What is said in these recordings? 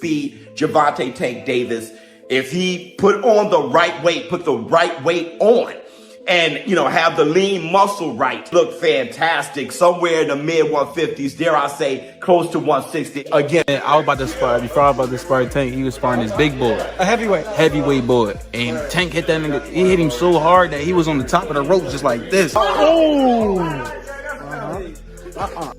beat Gervonta Tank Davis if he put on the right weight, put the right weight on, and, you know, have the lean muscle right, look fantastic, somewhere in the mid-150s, dare I say, close to 160. Again, I was about to spar, before I was about to spar Tank, he was sparring this big boy. A heavyweight. Heavyweight boy. And Tank hit that nigga, he hit him so hard that he was on the top of the rope just like this.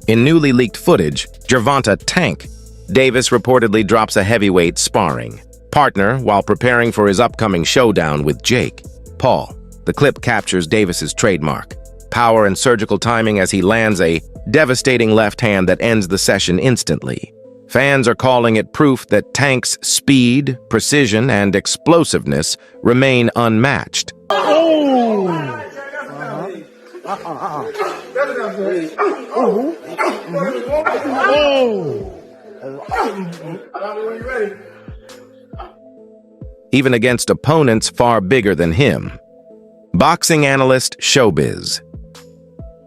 In newly leaked footage, Gervonta Tank Davis reportedly drops a heavyweight sparring partner while preparing for his upcoming showdown with Jake Paul. The clip captures Davis's trademark power and surgical timing as he lands a devastating left hand that ends the session instantly. Fans are calling it proof that Tank's speed, precision, and explosiveness remain unmatched. Even against opponents far bigger than him. Boxing analyst Showbiz.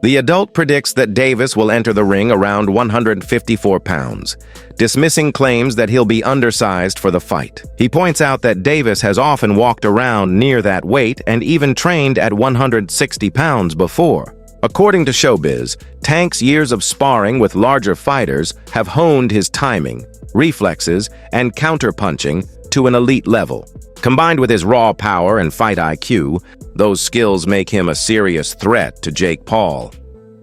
The adult predicts that Davis will enter the ring around 154 pounds, dismissing claims that he'll be undersized for the fight. He points out that Davis has often walked around near that weight and even trained at 160 pounds before. According to Showbiz, Tank's years of sparring with larger fighters have honed his timing, reflexes, and counterpunching to an elite level. Combined with his raw power and fight IQ, those skills make him a serious threat to Jake Paul.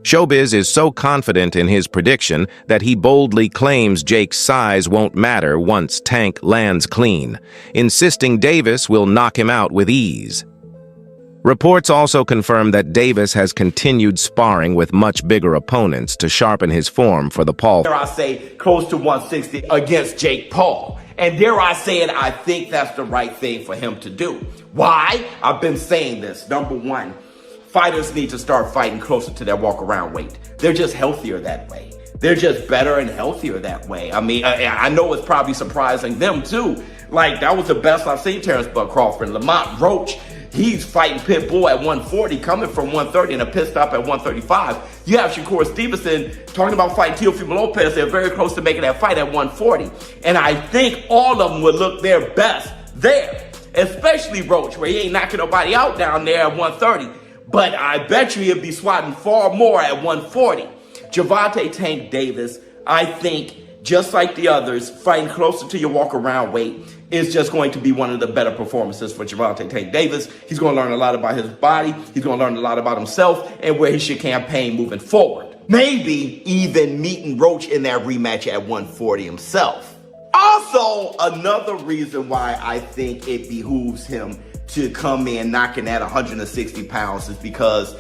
Showbiz is so confident in his prediction that he boldly claims Jake's size won't matter once Tank lands clean, insisting Davis will knock him out with ease. Reports also confirm that Davis has continued sparring with much bigger opponents to sharpen his form for the Paul. Dare I say, close to 160 against Jake Paul. And dare I say it, I think that's the right thing for him to do. Why? I've been saying this. Number one, fighters need to start fighting closer to their walk-around weight. They're just healthier that way. They're just better and healthier that way. I mean, I know it's probably surprising them too. Like, that was the best I've seen Terrence Bud Crawford. Lamont Roach, he's fighting Pitbull at 140, coming from 130 and a pit stop at 135. You have Shakur Stevenson talking about fighting Teofimo Lopez. They're very close to making that fight at 140. And I think all of them would look their best there, especially Roach, where he ain't knocking nobody out down there at 130. But I bet you he'll be swatting far more at 140. Gervonta Tank Davis, I think, just like the others, fighting closer to your walk-around weight is just going to be one of the better performances for Gervonta Tank Davis. He's going to learn a lot about his body. He's going to learn a lot about himself and where he should campaign moving forward. Maybe even meeting Roach in that rematch at 140 himself. Also, another reason why I think it behooves him to come in knocking at 160 pounds is because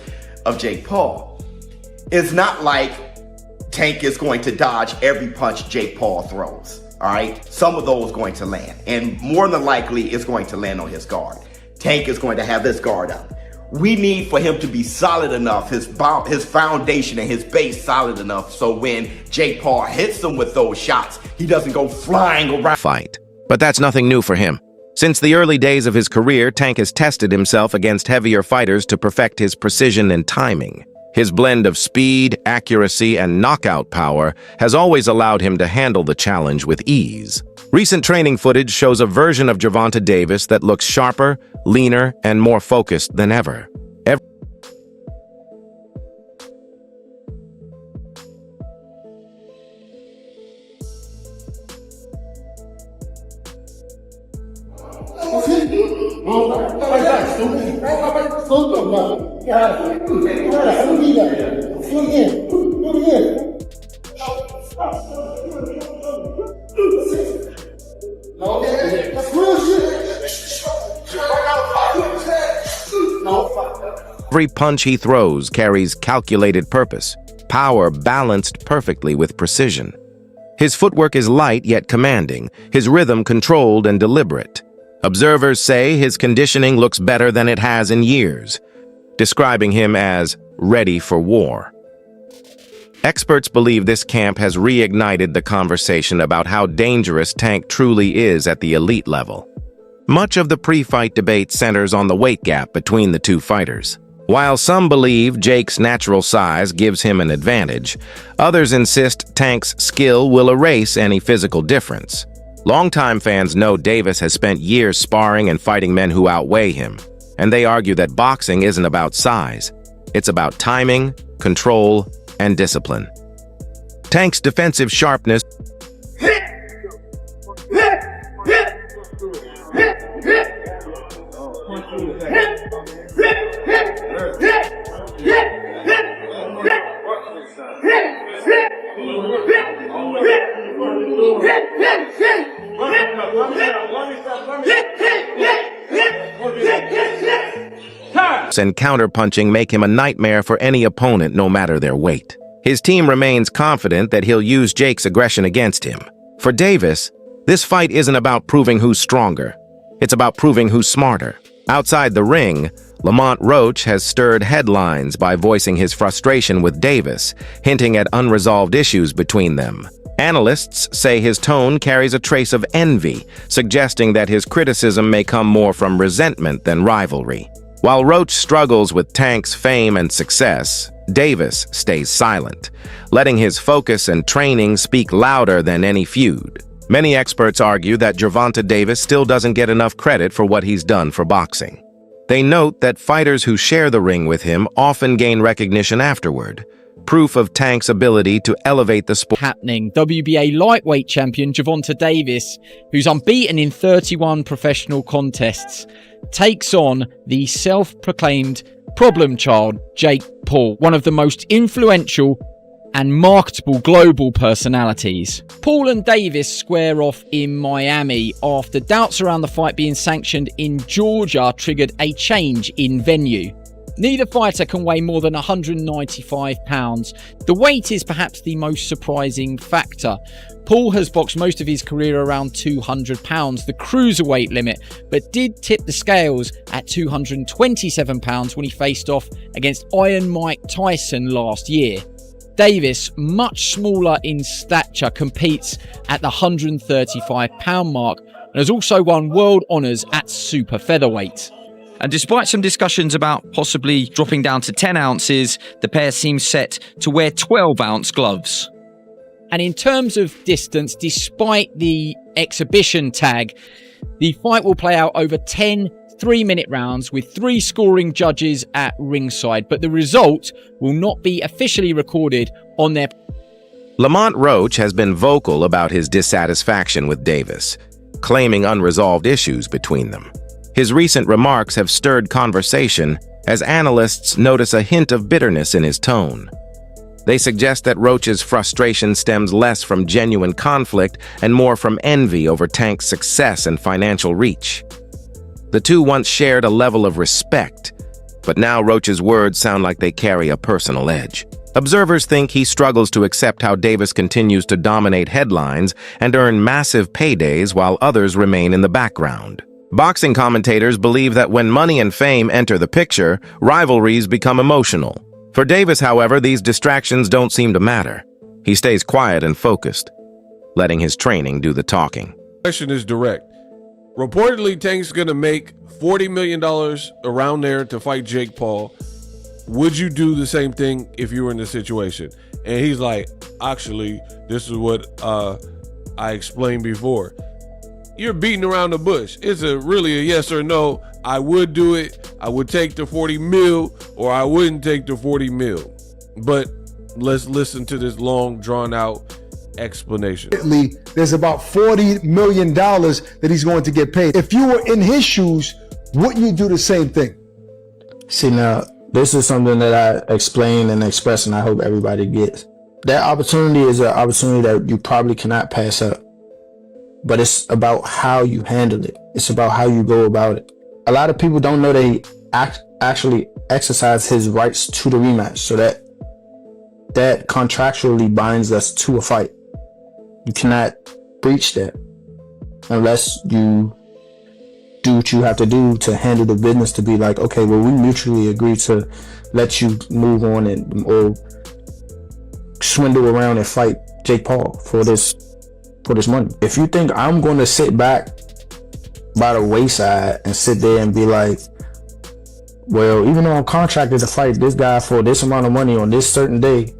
of Jake Paul. It's not like Tank is going to dodge every punch Jake Paul throws. All right, some of those going to land, and more than likely it's going to land on his guard. Tank is going to have this guard up. We need for him to be solid enough, his foundation and his base solid enough, so when Jake Paul hits him with those shots, he doesn't go flying around. Fight. But that's nothing new for him. Since the early days of his career, Tank has tested himself against heavier fighters to perfect his precision and timing. His blend of speed, accuracy, and knockout power has always allowed him to handle the challenge with ease. Recent training footage shows a version of Gervonta Davis that looks sharper, leaner, and more focused than ever. Every punch he throws carries calculated purpose, power balanced perfectly with precision. His footwork is light yet commanding, his rhythm controlled and deliberate. Observers say his conditioning looks better than it has in years, describing him as ready for war. Experts believe this camp has reignited the conversation about how dangerous Tank truly is at the elite level. Much of the pre-fight debate centers on the weight gap between the two fighters. While some believe Jake's natural size gives him an advantage, others insist Tank's skill will erase any physical difference. Longtime fans know Davis has spent years sparring and fighting men who outweigh him, and they argue that boxing isn't about size. It's about timing, control, and discipline. Tank's defensive sharpness and counterpunching make him a nightmare for any opponent, no matter their weight. His team remains confident that he'll use Jake's aggression against him. For Davis, this fight isn't about proving who's stronger. It's about proving who's smarter. Outside the ring, Lamont Roach has stirred headlines by voicing his frustration with Davis, hinting at unresolved issues between them. Analysts say his tone carries a trace of envy, suggesting that his criticism may come more from resentment than rivalry. While Roach struggles with Tank's fame and success, Davis stays silent, letting his focus and training speak louder than any feud. Many experts argue that Gervonta Davis still doesn't get enough credit for what he's done for boxing. They note that fighters who share the ring with him often gain recognition afterward, proof of Tank's ability to elevate the sport. Happening. WBA lightweight champion Gervonta Davis, who's unbeaten in 31 professional contests, takes on the self-proclaimed problem child Jake Paul, one of the most influential and marketable global personalities. Paul and Davis square off in Miami after doubts around the fight being sanctioned in Georgia triggered a change in venue. Neither fighter can weigh more than 195 pounds. The weight is perhaps the most surprising factor. Paul has boxed most of his career around 200 pounds, the cruiserweight limit, but did tip the scales at 227 pounds when he faced off against Iron Mike Tyson last year. Davis, much smaller in stature, competes at the 135 pound mark and has also won world honours at super featherweight. And despite some discussions about possibly dropping down to 10 ounces, the pair seem set to wear 12-ounce gloves. And in terms of distance, despite the exhibition tag, the fight will play out over 10 3-minute rounds with 3 scoring judges at ringside, but the result will not be officially recorded on their... Lamont Roach has been vocal about his dissatisfaction with Davis, claiming unresolved issues between them. His recent remarks have stirred conversation as analysts notice a hint of bitterness in his tone. They suggest that Roach's frustration stems less from genuine conflict and more from envy over Tank's success and financial reach. The two once shared a level of respect, but now Roach's words sound like they carry a personal edge. Observers think he struggles to accept how Davis continues to dominate headlines and earn massive paydays while others remain in the background. Boxing commentators believe that when money and fame enter the picture, rivalries become emotional. For Davis, however, these distractions don't seem to matter. He stays quiet and focused, letting his training do the talking. The question is direct. Reportedly, Tank's going to make $40 million around there to fight Jake Paul. Would you do the same thing if you were in this situation? And he's like, actually, this is what I explained before. You're beating around the bush. It's really a yes or no. I would do it. I would take the 40 mil, or I wouldn't take the 40 mil. But let's listen to this long, drawn out explanation. There's about $40 million that he's going to get paid. If you were in his shoes, wouldn't you do the same thing? See, now, this is something that I explain and express, and I hope everybody gets. That opportunity is an opportunity that you probably cannot pass up. But it's about how you handle it. It's about how you go about it. A lot of people don't know they actually exercise his rights to the rematch, so that contractually binds us to a fight. You cannot breach that unless you do what you have to do to handle the business, to be like, okay, well, we mutually agree to let you move on and or swindle around and fight Jake Paul for this money. If you think I'm going to sit back by the wayside and sit there and be like, well, even though I'm contracted to fight this guy for this amount of money on this certain day,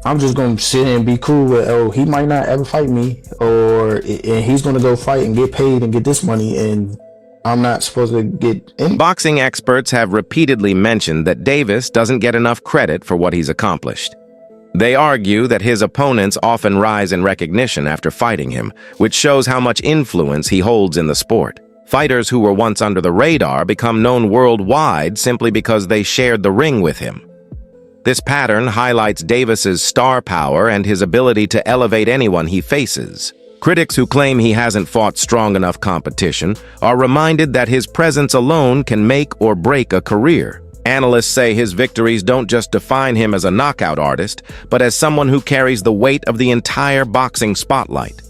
I'm just gonna sit and be cool with, oh, he might not ever fight me, and he's gonna go fight and get paid and get this money, and I'm not supposed to get any. Boxing experts have repeatedly mentioned that Davis doesn't get enough credit for what he's accomplished. They argue that his opponents often rise in recognition after fighting him, which shows how much influence he holds in the sport. Fighters who were once under the radar become known worldwide simply because they shared the ring with him. This pattern highlights Davis's star power and his ability to elevate anyone he faces. Critics who claim he hasn't fought strong enough competition are reminded that his presence alone can make or break a career. Analysts say his victories don't just define him as a knockout artist, but as someone who carries the weight of the entire boxing spotlight.